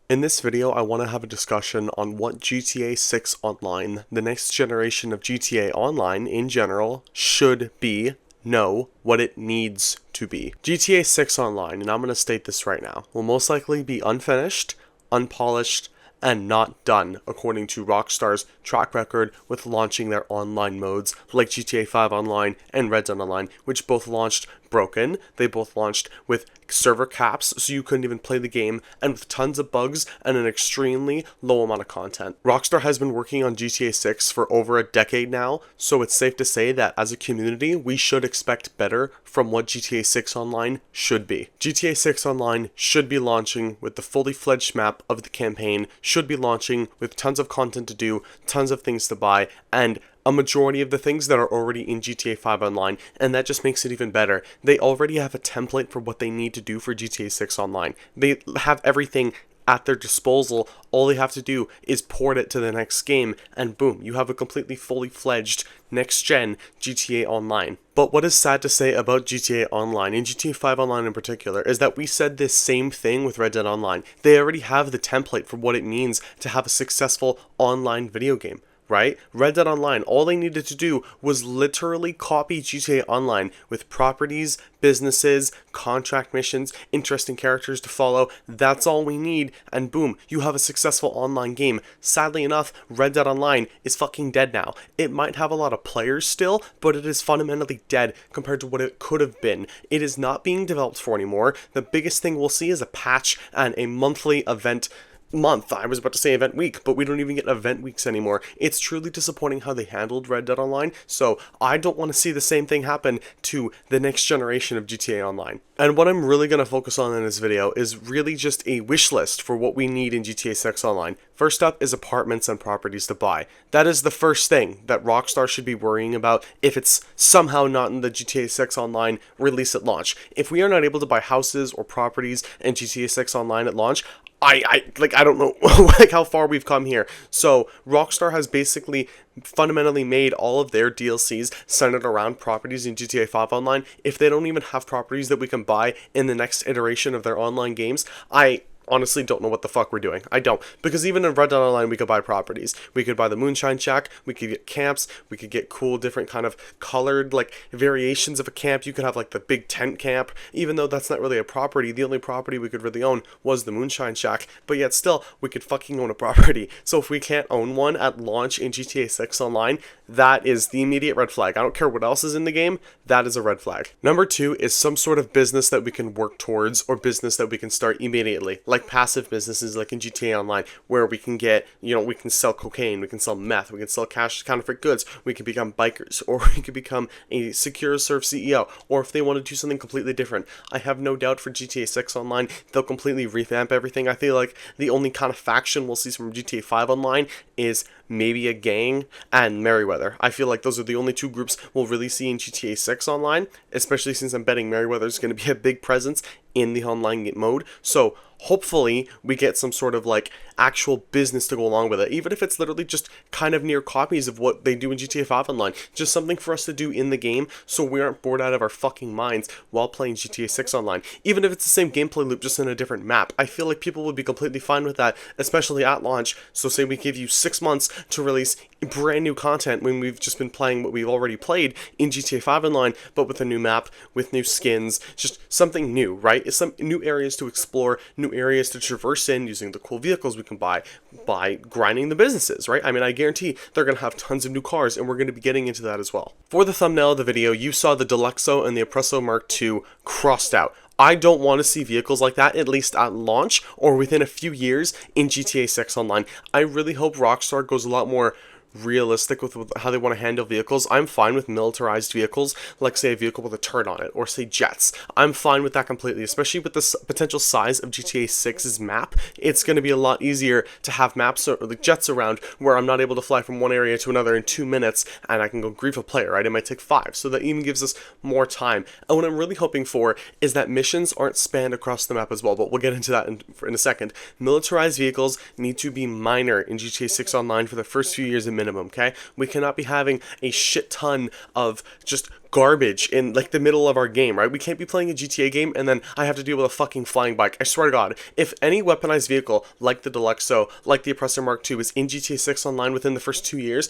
In this video, I want to have a discussion on what GTA 6 Online, the next generation of GTA Online in general, should be, no, what it needs to be. GTA 6 Online, and I'm going to state this right now, will most likely be unfinished, unpolished, and not done, according to Rockstar's track record with launching their online modes like GTA 5 Online and Red Dead Online, which both launched broken. They both launched with server caps, so you couldn't even play the game, and with tons of bugs and an extremely low amount of content. Rockstar has been working on GTA 6 for over a decade now, so it's safe to say that as a community, we should expect better from what GTA 6 Online should be. GTA 6 Online should be launching with the fully fledged map of the campaign, should be launching with tons of content to do, tons of things to buy, and a majority of the things that are already in GTA 5 Online, and that just makes it even better. They already have a template for what they need to do for GTA 6 Online. They have everything at their disposal. All they have to do is port it to the next game, and boom, you have a completely fully fledged next-gen GTA Online. But what is sad to say about GTA Online, and GTA 5 Online in particular, is that we said this same thing with Red Dead Online. They already have the template for what it means to have a successful online video game. Right? Red Dead Online, all they needed to do was literally copy GTA Online with properties, businesses, contract missions, interesting characters to follow. That's all we need, and boom, you have a successful online game. Sadly enough, Red Dead Online is fucking dead now. It might have a lot of players still, but it is fundamentally dead compared to what it could have been. It is not being developed for anymore. The biggest thing we'll see is a patch and a monthly event month. I was about to say event week, but we don't even get event weeks anymore. It's truly disappointing how they handled Red Dead Online, so I don't want to see the same thing happen to the next generation of GTA Online. And what I'm really going to focus on in this video is really just a wish list for what we need in GTA 6 Online. First up is apartments and properties to buy. That is the first thing that Rockstar should be worrying about if it's somehow not in the GTA 6 Online release at launch. If we are not able to buy houses or properties in GTA 6 Online at launch, I don't know like how far we've come here. So Rockstar has basically fundamentally made all of their DLCs centered around properties in GTA 5 Online. If they don't even have properties that we can buy in the next iteration of their online games, I honestly don't know what the fuck we're doing. I don't. Because even in Red Dead Online, we could buy properties. We could buy the Moonshine Shack, we could get camps, we could get cool different kind of colored like variations of a camp. You could have like the big tent camp, even though that's not really a property. The only property we could really own was the Moonshine Shack, but yet still, we could fucking own a property. So if we can't own one at launch in GTA 6 Online, that is the immediate red flag. I don't care what else is in the game, that is a red flag. Number two is some sort of business that we can work towards, or business that we can start immediately. Like passive businesses like in GTA Online, where we can get, we can sell cocaine, we can sell meth, we can sell counterfeit goods, we can become bikers, or we can become a secure serve CEO, or if they want to do something completely different. I have no doubt for GTA 6 Online, they'll completely revamp everything. I feel like the only kind of faction we'll see from GTA 5 Online is maybe a gang and Merryweather. I feel like those are the only two groups we'll really see in GTA 6 Online, especially since I'm betting Merryweather's going to be a big presence in the online mode. So hopefully we get some sort of like actual business to go along with it, even if it's literally just kind of near copies of what they do in GTA 5 Online. Just something for us to do in the game so we aren't bored out of our fucking minds while playing GTA 6 Online. Even if it's the same gameplay loop just in a different map, I feel like people would be completely fine with that, especially at launch. So say we give you 6 months to release brand new content when we've just been playing what we've already played in GTA 5 Online, but with a new map, with new skins, just something new, right? It's some new areas to explore, new areas to traverse in using the cool vehicles we can buy by grinding the businesses, right? I mean, I guarantee they're going to have tons of new cars, and we're going to be getting into that as well. For the thumbnail of the video, you saw the Deluxo and the Oppresso Mark II crossed out. I don't want to see vehicles like that, at least at launch or within a few years in GTA 6 Online. I really hope Rockstar goes a lot more realistic with how they want to handle vehicles. I'm fine with militarized vehicles, like say a vehicle with a turret on it, or say jets. I'm fine with that completely, especially with the potential size of GTA 6's map. It's going to be a lot easier to have maps or like jets around where I'm not able to fly from one area to another in 2 minutes, and I can go grief a player, right? It might take 5, so that even gives us more time. And what I'm really hoping for is that missions aren't spanned across the map as well, but we'll get into that in a second. Militarized vehicles need to be minor in GTA 6 Online for the first few years at minimum. minimum, okay? We cannot be having a shit ton of just garbage in like the middle of our game, right? We can't be playing a GTA game and then I have to deal with a fucking flying bike. I swear to God, if any weaponized vehicle like the Deluxo, like the Oppressor Mark II is in GTA 6 Online within the first 2 years,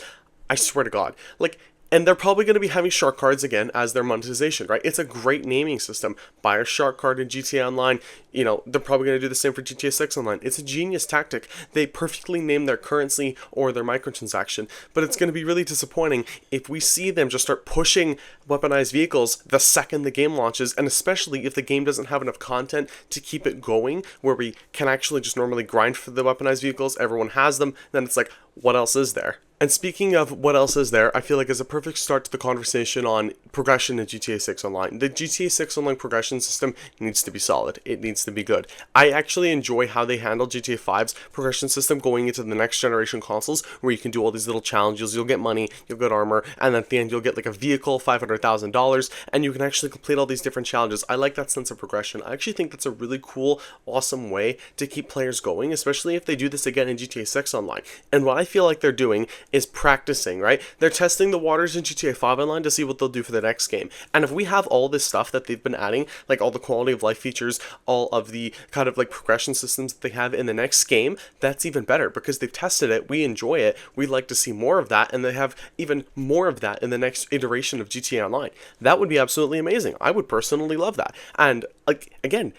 I swear to God, like, and they're probably going to be having shark cards again as their monetization, right? It's a great naming system. Buy a shark card in GTA Online. You know, they're probably going to do the same for GTA 6 Online. It's a genius tactic. They perfectly name their currency or their microtransaction, but it's going to be really disappointing if we see them just start pushing weaponized vehicles the second the game launches, and especially if the game doesn't have enough content to keep it going, where we can actually just normally grind for the weaponized vehicles, everyone has them, then it's like, what else is there? And speaking of what else is there, I feel like is a perfect start to the conversation on progression in GTA 6 Online. The GTA 6 Online progression system needs to be solid. It needs to be good. I actually enjoy how they handle GTA 5's progression system going into the next generation consoles, where you can do all these little challenges, you'll get money, you'll get armor, and then at the end you'll get like a vehicle, $500,000, and you can actually complete all these different challenges. I like that sense of progression. I actually think that's a really cool, awesome way to keep players going, especially if they do this again in GTA 6 Online. And what I feel like they're doing is practicing, right? They're testing the waters in GTA 5 Online to see what they'll do for the next game. And if we have all this stuff that they've been adding, like all the quality of life features, all of the kind of like progression systems that they have in the next game, that's even better because they've tested it, we enjoy it, we'd like to see more of that, and they have even more of that in the next iteration of GTA Online. That would be absolutely amazing. I would personally love that. And like, again,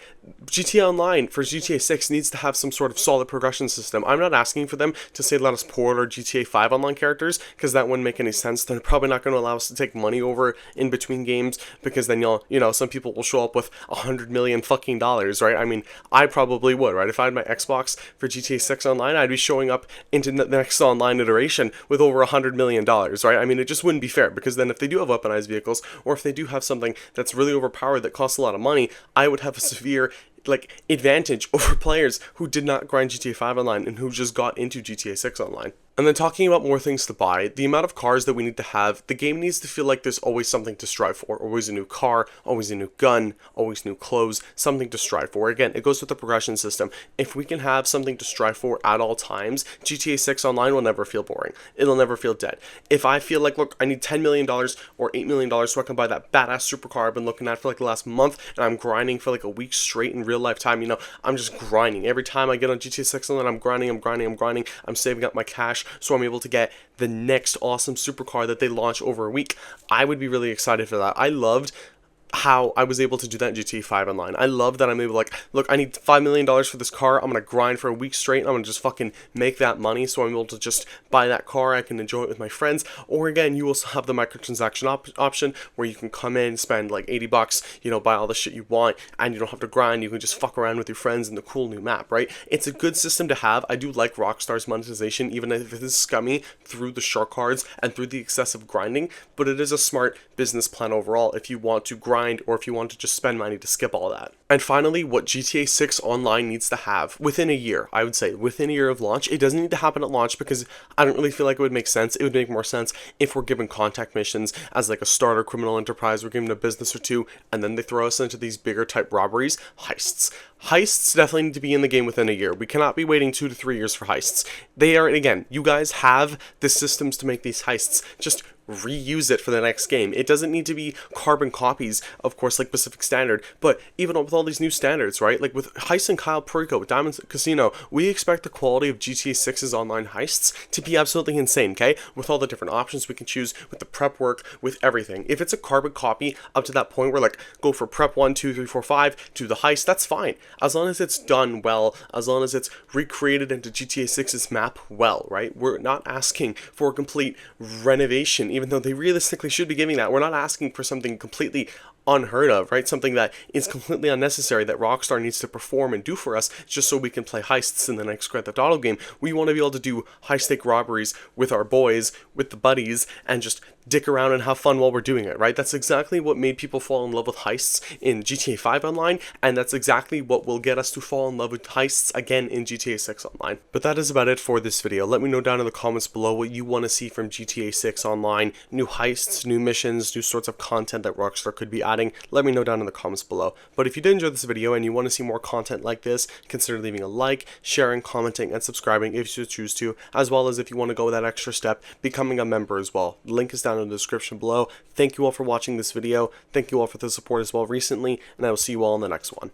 GTA Online for GTA 6 needs to have some sort of solid progression system. I'm not asking for them to say let us port our GTA 5 Online characters, because that wouldn't make any sense. They're probably not going to allow us to take money over in between games, because then some people will show up with $100 million fucking dollars, right? I mean, I probably would, right? If I had my Xbox for GTA 6 Online, I'd be showing up into the next online iteration with over $100 million, right? I mean, it just wouldn't be fair, because then if they do have weaponized vehicles, or if they do have something that's really overpowered that costs a lot of money, I would have a severe advantage over players who did not grind GTA 5 Online and who just got into GTA 6 Online. And then talking about more things to buy, the amount of cars that we need to have, the game needs to feel like there's always something to strive for. Always a new car, always a new gun, always new clothes, something to strive for. Again, it goes with the progression system. If we can have something to strive for at all times, GTA 6 Online will never feel boring. It'll never feel dead. If I feel like, look, I need $10 million or $8 million so I can buy that badass supercar I've been looking at for like the last month, and I'm grinding for like a week straight in real life time, I'm just grinding. Every time I get on GTA 6 Online, I'm grinding, I'm saving up my cash, so I'm able to get the next awesome supercar that they launch over a week. I would be really excited for that. I loved how I was able to do that in GTA 5 Online. I love that I'm able to look, I need $5 million for this car. I'm going to grind for a week straight. I'm going to just fucking make that money. So I'm able to just buy that car. I can enjoy it with my friends. Or again, you also have the microtransaction option where you can come in, spend like $80, buy all the shit you want, and you don't have to grind. You can just fuck around with your friends in the cool new map, right? It's a good system to have. I do like Rockstar's monetization, even if it is scummy through the shark cards and through the excessive grinding, but it is a smart business plan overall if you want to grind, or if you want to just spend money to skip all that. And finally, what GTA 6 Online needs to have within a year, I would say within a year of launch. It doesn't need to happen at launch because I don't really feel like it would make sense. It would make more sense if we're given contact missions as like a starter criminal enterprise, we're given a business or two, and then they throw us into these bigger type robberies, heists. Heists definitely need to be in the game within a year. We cannot be waiting 2 to 3 years for heists. They are, again, you guys have the systems to make these heists. Just reuse it for the next game. It doesn't need to be carbon copies, of course, like Pacific Standard, but even with all these new standards, right? Like with Heist and Kyle Perico, with Diamond Casino, we expect the quality of GTA 6's online heists to be absolutely insane, okay? With all the different options we can choose, with the prep work, with everything. If it's a carbon copy up to that point where go for prep 1, 2, 3, 4, 5 to the heist, that's fine. As long as it's done well, as long as it's recreated into GTA 6's map well, right? We're not asking for a complete renovation, even though they realistically should be giving that. We're not asking for something completely unheard of, right? Something that is completely unnecessary that Rockstar needs to perform and do for us just so we can play heists in the next Grand Theft Auto game. We want to be able to do high-stake robberies with our boys, with the buddies, and just dick around and have fun while we're doing it, right? That's exactly what made people fall in love with heists in GTA 5 Online, and that's exactly what will get us to fall in love with heists again in GTA 6 Online. But that is about it for this video. Let me know down in the comments below what you want to see from GTA 6 Online. New heists, new missions, new sorts of content that Rockstar could be adding formatting, let me know down in the comments below. But if you did enjoy this video and you want to see more content like this, consider leaving a like, sharing, commenting, and subscribing if you choose to, as well as if you want to go that extra step, becoming a member as well. The link is down in the description below. Thank you all for watching this video. Thank you all for the support as well recently, and I will see you all in the next one.